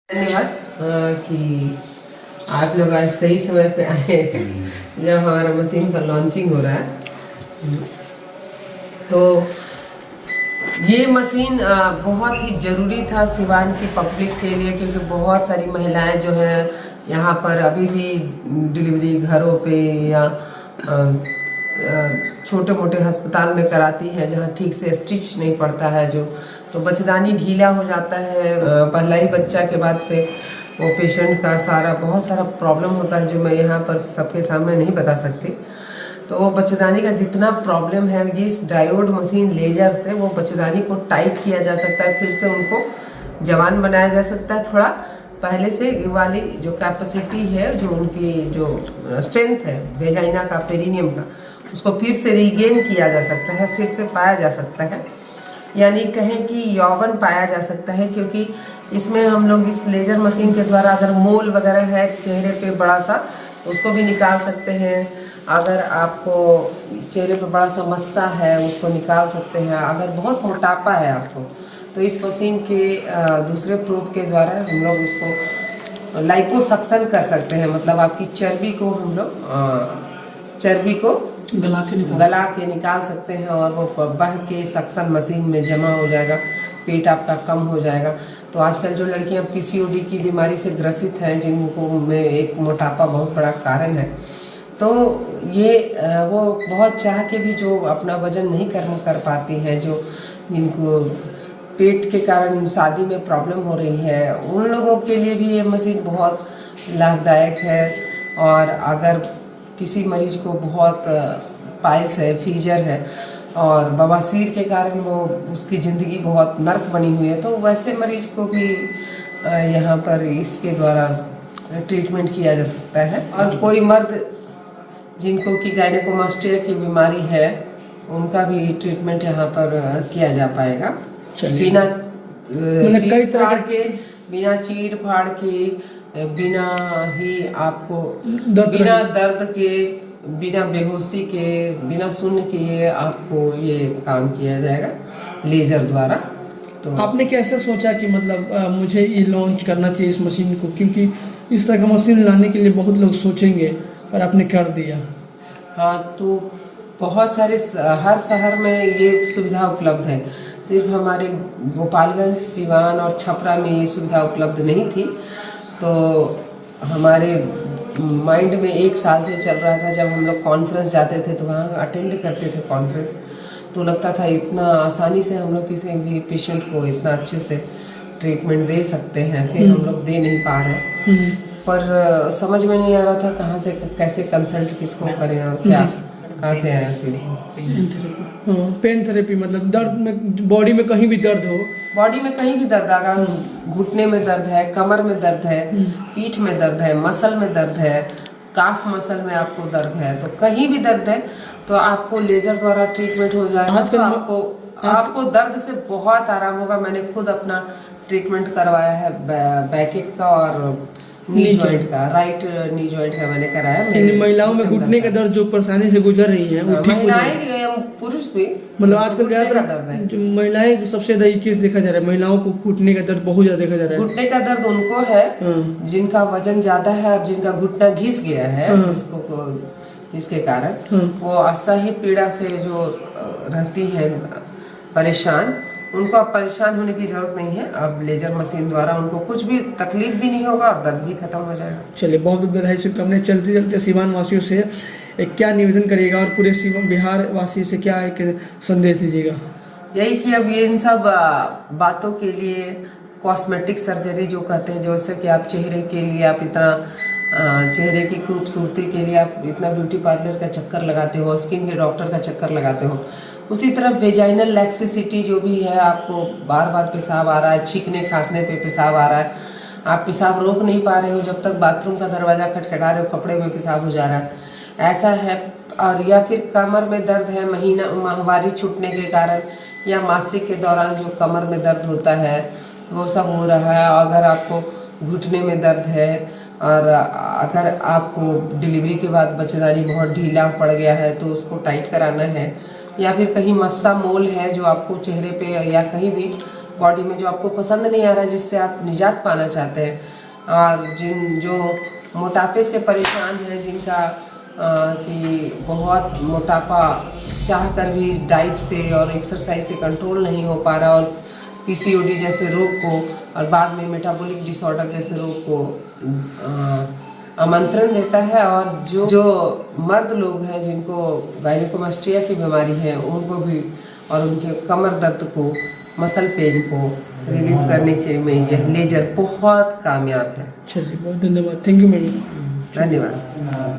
धन्यवाद कि आप लोग आज सही समय पे आए जब हमारा मशीन का लॉन्चिंग हो रहा है। तो ये मशीन बहुत ही ज़रूरी था सिवान की पब्लिक के लिए, क्योंकि बहुत सारी महिलाएं जो है यहाँ पर अभी भी डिलीवरी घरों पे या छोटे मोटे अस्पताल में कराती हैं जहाँ ठीक से स्टिच नहीं पड़ता है, जो तो बच्चेदानी ढीला हो जाता है। पहला ही बच्चा के बाद से वो पेशेंट का बहुत सारा प्रॉब्लम होता है जो मैं यहाँ पर सबके सामने नहीं बता सकती। तो वो बच्चेदानी का जितना प्रॉब्लम है, ये इस डायोड मशीन लेजर से वो बच्चेदानी को टाइट किया जा सकता है, फिर से उनको जवान बनाया जा सकता है। थोड़ा पहले से वाली जो कैपेसिटी है, जो उनकी जो स्ट्रेंथ है वेजाइना का, पेरिनियम का, उसको फिर से रीगेन किया जा सकता है, फिर से पाया जा सकता है, यानी कहें कि यौवन पाया जा सकता है। क्योंकि इसमें हम लोग इस लेजर मशीन के द्वारा अगर मोल वगैरह है चेहरे पे बड़ा सा, उसको भी निकाल सकते हैं। अगर आपको चेहरे पे बड़ा सा मस्सा है उसको निकाल सकते हैं। अगर बहुत मोटापा है आपको, तो इस मशीन के दूसरे प्रूफ के द्वारा हम लोग उसको लाइपोसक्शन कर सकते हैं। मतलब आपकी चर्बी को हम लोग चर्बी को गला के निकाल सकते हैं और वो बह के सक्शन मशीन में जमा हो जाएगा, पेट आपका कम हो जाएगा। तो आजकल जो लड़कियां पीसीओडी की बीमारी से ग्रसित हैं, जिनको में एक मोटापा बहुत बड़ा कारण है, तो ये वो बहुत चाह के भी जो अपना वजन नहीं कर पाती हैं, जो जिनको पेट के कारण शादी में प्रॉब्लम हो रही है, उन लोगों के लिए भी ये मशीन बहुत लाभदायक है। और अगर किसी मरीज को बहुत पाइल्स है, फीजर है और बवासीर के कारण वो उसकी ज़िंदगी बहुत नर्क बनी हुई है, तो वैसे मरीज को भी यहाँ पर इसके द्वारा ट्रीटमेंट किया जा सकता है। और कोई मर्द जिनको कि गायनेकोमास्टिया की बीमारी है, उनका भी ट्रीटमेंट यहाँ पर किया जा पाएगा बिना चीर फाड़ के, बिना ही आपको बिना दर्द के, बिना बेहोशी के, बिना सुन्न के आपको ये काम किया जाएगा लेजर द्वारा। तो आपने कैसे सोचा कि मतलब मुझे ये लॉन्च करना चाहिए इस मशीन को, क्योंकि इस तरह का मशीन लाने के लिए बहुत लोग सोचेंगे और आपने कर दिया? हाँ, तो बहुत सारे हर शहर में ये सुविधा उपलब्ध है। सिर्फ हमारे गोपालगंज, सिवान और छपरा में ये सुविधा उपलब्ध नहीं थी। तो हमारे माइंड में 1 साल से चल रहा था, जब हम लोग कॉन्फ्रेंस जाते थे तो वहाँ अटेंड करते थे कॉन्फ्रेंस, तो लगता था इतना आसानी से हम लोग किसी भी पेशेंट को इतना अच्छे से ट्रीटमेंट दे सकते हैं, फिर हम लोग दे नहीं पा रहे। पर समझ में नहीं आ रहा था कहाँ से कैसे कंसल्ट किसको करें और क्या, कहाँ से आया फिर पेन थेरेपी। मतलब दर्द में, बॉडी में कहीं भी दर्द हो, बॉडी में कहीं भी दर्द, अगर घुटने में दर्द है, कमर में दर्द है, पीठ में दर्द है, मसल में दर्द है, काफ मसल में आपको दर्द है, तो कहीं भी दर्द है तो आपको लेजर द्वारा ट्रीटमेंट हो जाएगा। तो आपको दर्द से बहुत आराम होगा। मैंने खुद अपना ट्रीटमेंट करवाया है बैक का और नी जॉइंट का, राइट नी जॉइंट का मैंने कराया। महिलाओं में घुटने का दर्द जो परेशानी से गुजर रही है, वो ठीक हो जाएगा। पुरुष भी, मतलब आजकल ज्यादातर महिलाएं सबसे ज्यादा ये केस देखा जा रहा है, महिलाओं को घुटने का दर्द बहुत ज्यादा देखा जा रहा है। घुटने का दर्द उनको है जिनका वजन ज्यादा है और जिनका घुटना घिस गया है, जिसके कारण वो असह्य पीड़ा से जो रहती है परेशान, उनको अब परेशान होने की जरूरत नहीं है। अब लेजर मशीन द्वारा उनको कुछ भी तकलीफ भी नहीं होगा और दर्द भी खत्म हो जाएगा। चलिए, बहुत बहुत बधाई, शुभकामनाएं। चलते चलते सीवान वासियों से क्या निवेदन करिएगा और पूरे बिहार वासी से क्या एक संदेश दीजिएगा? यही कि अब ये इन सब बातों के लिए कॉस्मेटिक सर्जरी जो कहते हैं, जैसे कि आप चेहरे के लिए आप इतना चेहरे की खूबसूरती के लिए आप इतना ब्यूटी पार्लर का चक्कर लगाते हो, स्किन के डॉक्टर का चक्कर लगाते हो, उसी तरह वेजाइनल लैक्सिसिटी जो भी है, आपको बार बार पेशाब आ रहा है, छींकने खांसने पे पेशाब आ रहा है, आप पेशाब रोक नहीं पा रहे हो, जब तक बाथरूम का दरवाज़ा खटखटा रहे हो कपड़े में पेशाब हो जा रहा है, ऐसा है। और या फिर कमर में दर्द है, माहवारी छूटने के कारण या मासिक के दौरान जो कमर में दर्द होता है वो सब हो रहा है। अगर आपको घुटने में दर्द है और अगर आपको डिलीवरी के बाद बच्चेदानी बहुत ढीला पड़ गया है तो उसको टाइट कराना है, या फिर कहीं मस्सा मोल है जो आपको चेहरे पे या कहीं भी बॉडी में जो आपको पसंद नहीं आ रहा है, जिससे आप निजात पाना चाहते हैं, और जो मोटापे से परेशान हैं, जिनका कि बहुत मोटापा चाह कर भी डाइट से और एक्सरसाइज से कंट्रोल नहीं हो पा रहा, और पीसीओडी जैसे रोग को और बाद में मेटाबॉलिक डिसऑर्डर जैसे रोग को आमंत्रण देता है। और जो मर्द लोग हैं जिनको गायनेकोमास्टिया की बीमारी है, उनको भी, और उनके कमर दर्द को, मसल पेन को रिलीव करने के में यह लेजर बहुत कामयाब है। चलिए, बहुत धन्यवाद। Thank you ma'am. धन्यवाद।